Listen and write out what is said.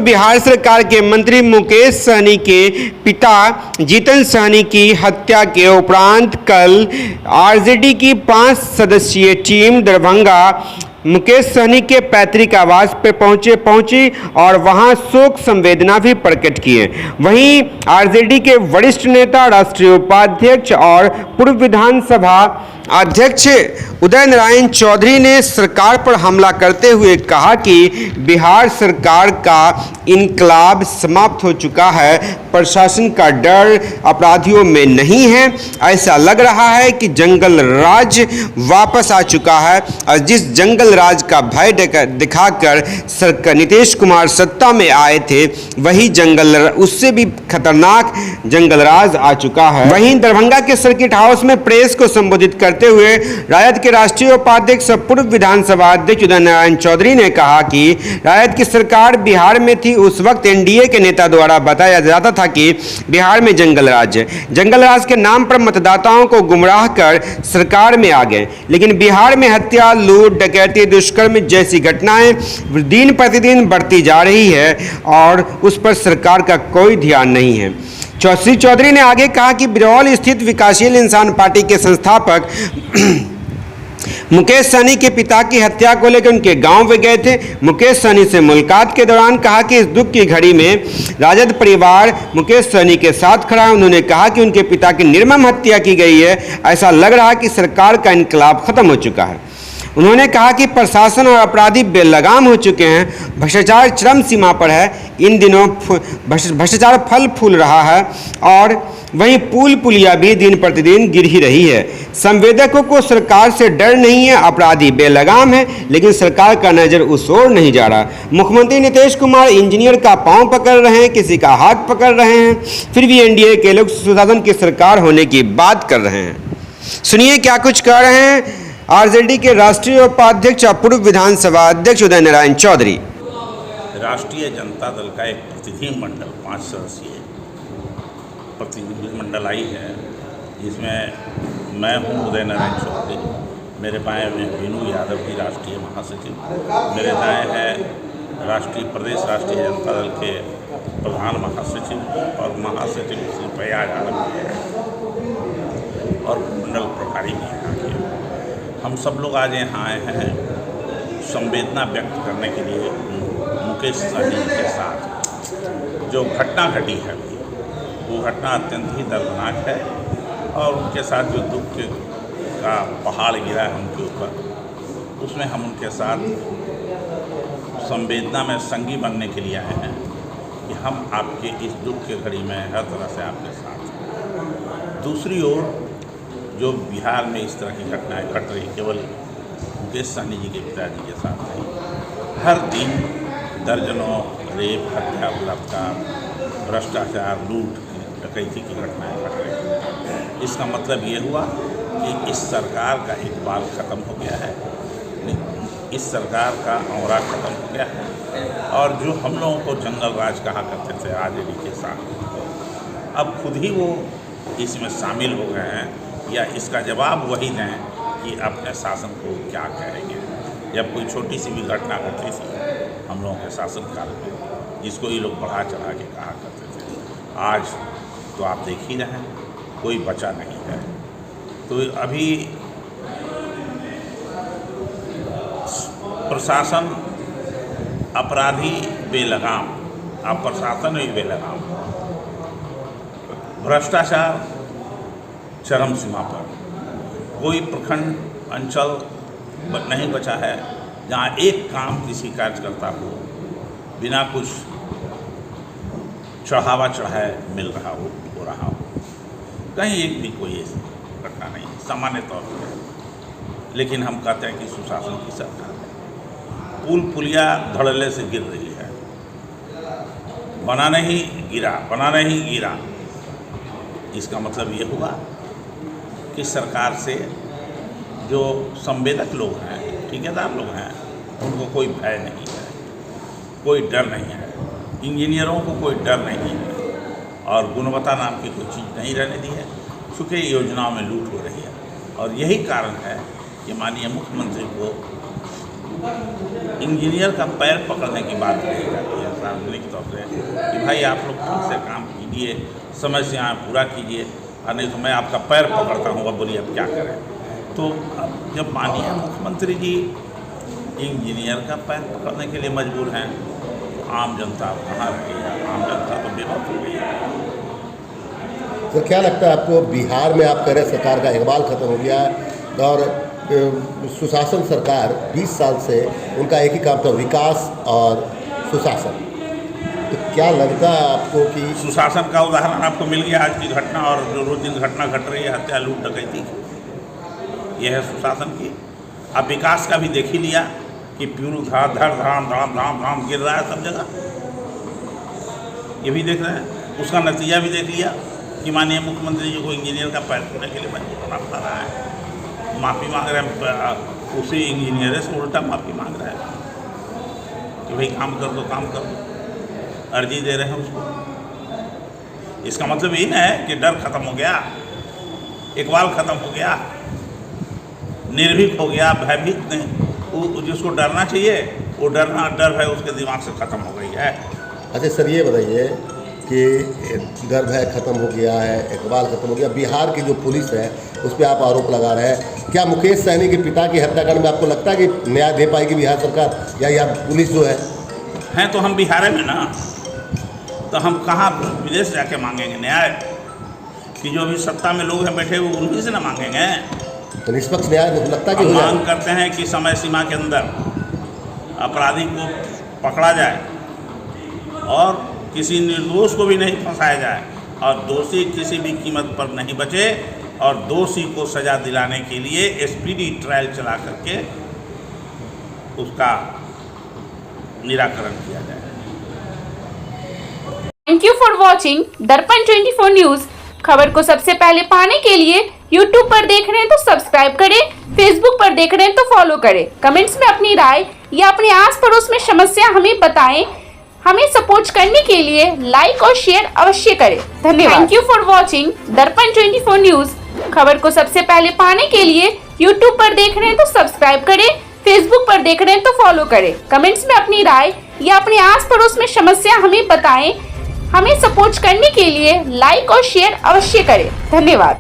बिहार सरकार के मंत्री मुकेश सहनी के पिता जीतन सहनी की हत्या के उपरांत कल आरजेडी की 5 सदस्यीय टीम दरभंगा मुकेश सहनी के पैतृक आवास पर पहुंची और वहां शोक संवेदना भी प्रकट किए। वहीं आरजेडी के वरिष्ठ नेता, राष्ट्रीय उपाध्यक्ष और पूर्व विधानसभा अध्यक्ष उदय नारायण चौधरी ने सरकार पर हमला करते हुए कहा कि बिहार सरकार का इनकलाब समाप्त हो चुका है, प्रशासन का डर अपराधियों में नहीं है। ऐसा लग रहा है कि जंगल राज वापस आ चुका है और जिस जंगल राज का भय दिखाकर सरकार नीतीश कुमार सत्ता में आए थे, वही उससे भी खतरनाक जंगल राज आ चुका है। वहीं दरभंगा के सर्किट हाउस में प्रेस को संबोधित करते हुए राजद के राष्ट्रीय उपाध्यक्ष पूर्व विधानसभा अध्यक्ष उदय नारायण चौधरी ने कहा कि राजद की सरकार बिहार में थी, उस वक्त एनडीए के नेता द्वारा बताया जाता था कि बिहार में जंगल राज के नाम पर मतदाताओं को गुमराह कर सरकार में आ गए। लेकिन बिहार में हत्या, लूट, डकैती, दुष्कर्म जैसी घटनाएं दिन प्रतिदिन बढ़ती जा रही है और उस पर सरकार का कोई ध्यान नहीं है। श्री चौधरी ने आगे कहा कि बिरौल स्थित विकासशील इंसान पार्टी के संस्थापक मुकेश सहनी के पिता की हत्या को लेकर उनके गांव में गए थे। मुकेश सहनी से मुलाकात के दौरान कहा कि इस दुख की घड़ी में राजद परिवार मुकेश सहनी के साथ खड़ा है। उन्होंने कहा कि उनके पिता की निर्मम हत्या की गई है। ऐसा लग रहा है कि सरकार का इनकलाब खत्म हो चुका है। उन्होंने कहा कि प्रशासन और अपराधी बेलगाम हो चुके हैं, भ्रष्टाचार चरम सीमा पर है। इन दिनों भ्रष्टाचार फल फूल रहा है और वहीं पुल पुलिया भी दिन प्रतिदिन गिर ही रही है। संवेदकों को सरकार से डर नहीं है, अपराधी बेलगाम है, लेकिन सरकार का नज़र उस ओर नहीं जा रहा। मुख्यमंत्री नीतीश कुमार इंजीनियर का पांव पकड़ रहे हैं, किसी का हाथ पकड़ रहे हैं, फिर भी एनडीए के लोग सुशासन की सरकार होने की बात कर रहे हैं। सुनिए क्या कुछ कह रहे हैं आरजेडी के राष्ट्रीय उपाध्यक्ष और पूर्व विधानसभा अध्यक्ष उदय नारायण चौधरी। राष्ट्रीय जनता दल का एक प्रतिनिधि मंडल 5 सदस्यीय प्रतिनिधि मंडल आई है, जिसमें मैं हूं उदय नारायण चौधरी, मेरे बाएं में वीनू यादव जी राष्ट्रीय महासचिव, मेरे दाएं है प्रदेश राष्ट्रीय जनता दल के प्रधान महासचिव और महासचिव श्री फैयाज आलम और मंडल प्रभारी भी हैं। हम सब लोग आज यहाँ आए हैं संवेदना व्यक्त करने के लिए मुकेश सहनी के साथ जो घटना घटी है, वो घटना अत्यंत ही दर्दनाक है और उनके साथ जो दुख का पहाड़ गिरा है उनके ऊपर, उसमें हम उनके साथ संवेदना में संगी बनने के लिए आए हैं कि हम आपके इस दुख के घड़ी में हर तरह से आपके साथ हैं। दूसरी ओर जो बिहार में इस तरह की घटनाएं घट रही, केवल मुकेश सहनी जी के पिताजी के साथ नहीं, हर दिन दर्जनों रेप, हत्या, बलात्कार, भ्रष्टाचार, लूट, डकैती की घटनाएं घट रही। इसका मतलब ये हुआ कि इस सरकार का इकबाल ख़त्म हो गया है, इस सरकार का औरा ख़त्म हो गया है और जो हम लोगों को जंगल राज कहा करते थे आरजेडी के साथ, अब खुद ही वो इसमें शामिल हो गए हैं या इसका जवाब वही दें कि अपने शासन को क्या कहेंगे। जब कोई छोटी सी भी घटना घटती थी हम लोगों के शासनकाल में, जिसको ये लोग बढ़ा चढ़ा के कहा करते थे, आज तो आप देख ही रहे हैं कोई बचा नहीं है। तो अभी प्रशासन अपराधी बेलगाम, अब प्रशासन भी बेलगाम, भ्रष्टाचार चरम सीमा पर, कोई प्रखंड अंचल नहीं बचा है जहाँ एक काम किसी कार्यकर्ता को बिना कुछ चढ़ावा चढ़ाए मिल रहा हो, कहीं एक भी कोई ऐसी घटना नहीं सामान्य तौर पर। लेकिन हम कहते हैं कि सुशासन की सरकार है, पुल पुलिया धड़ल्ले से गिर रही है, बना नहीं गिरा। इसका मतलब ये हुआ कि सरकार से जो संवेदक लोग हैं, ठेकेदार लोग हैं, उनको कोई भय नहीं है, कोई डर नहीं है, इंजीनियरों को कोई डर नहीं है और गुणवत्ता नाम की कोई चीज़ नहीं रहने दी है, चूँकि योजनाओं में लूट हो रही है। और यही कारण है कि माननीय मुख्यमंत्री को इंजीनियर का पैर पकड़ने की बात कही जाती है सार्वजनिक तौर से कि भाई आप लोग ठीक से काम कीजिए, समय से यहाँ पूरा कीजिए, और नहीं तो मैं आपका पैर पकड़ता हूँ, अब बोलिए अब क्या करें। तो अब जब माननीय मुख्यमंत्री जी इंजीनियर का पैर पकड़ने के लिए मजबूर हैं, आम जनता कहाँ रही है? आम जनता तो बेवकूफ़ हो गई है। सर क्या लगता है आपको, बिहार में आप कह रहे सरकार का इकबाल खत्म हो गया है और सुशासन सरकार 20 साल से उनका एक ही काम था, विकास और सुशासन, तो क्या लगता है आपको कि सुशासन का उदाहरण आपको मिल गया आज की घटना, और जो रोज दिन घटना घट रही है हत्या लूट डकैती, यह है सुशासन की। अब विकास का भी देख ही लिया कि प्यूरू धड़ धाम धाम धाम धाम गिर रहा है सब जगह, ये भी देख रहे हैं। उसका नतीजा भी देख लिया कि माननीय मुख्यमंत्री जी को इंजीनियर का पैर छूने के लिए मजबूर होना पड़ रहा है, माफ़ी मांग रहे हैं, उसी इंजीनियर से उल्टा माफ़ी मांग रहे हैं कि भाई काम कर दो, काम कर दो, अर्जी दे रहे हैं उसको। इसका मतलब यही ना है कि डर खत्म हो गया, इकबाल खत्म हो गया, निर्भीक हो गया, भयभीत नहीं, वो जिसको डरना चाहिए वो डर है उसके दिमाग से खत्म हो गई है। अच्छा सर ये बताइए कि डर भय खत्म हो गया है, इकबाल खत्म हो गया, बिहार की जो पुलिस है उस पर आप आरोप लगा रहे हैं, क्या मुकेश सहनी के पिता की हत्याकांड में आपको लगता है कि न्याय दे पाएगी बिहार सरकार या यह पुलिस जो है? हैं तो हम बिहार में ना, तो हम कहाँ विदेश जाके मांगेंगे न्याय, कि जो अभी सत्ता में लोग हैं बैठे हुए उन्हीं से ना मांगेंगे। तो निष्पक्ष न्याय मुझे लगता है कि हम हो जाए। मांग करते हैं कि समय सीमा के अंदर अपराधी को पकड़ा जाए और किसी निर्दोष को भी नहीं फंसाया जाए, और दोषी किसी भी कीमत पर नहीं बचे, और दोषी को सजा दिलाने के लिए स्पीडी ट्रायल चला करके उसका निराकरण किया जाए। थैंक यू फॉर वॉचिंग दर्पण 24 न्यूज। खबर को सबसे पहले पाने के लिए यूट्यूब पर देख रहे हैं तो सब्सक्राइब करें, फेसबुक पर देख रहे हैं तो फॉलो करें। कमेंट्स में अपनी राय या अपने आस पड़ोस में समस्या हमें बताएं। हमें सपोर्ट करने के लिए लाइक और शेयर अवश्य करें। धन्यवाद। थैंक यू फॉर वॉचिंग दर्पण 24 न्यूज। खबर को सबसे पहले पाने के लिए यूट्यूब पर देख रहे हैं तो सब्सक्राइब करें, फेसबुक पर देख रहे हैं तो फॉलो करें। कमेंट्स में अपनी राय या अपने आस पड़ोस में समस्या हमें बताएं। हमें सपोर्ट करने के लिए लाइक और शेयर अवश्य करें। धन्यवाद।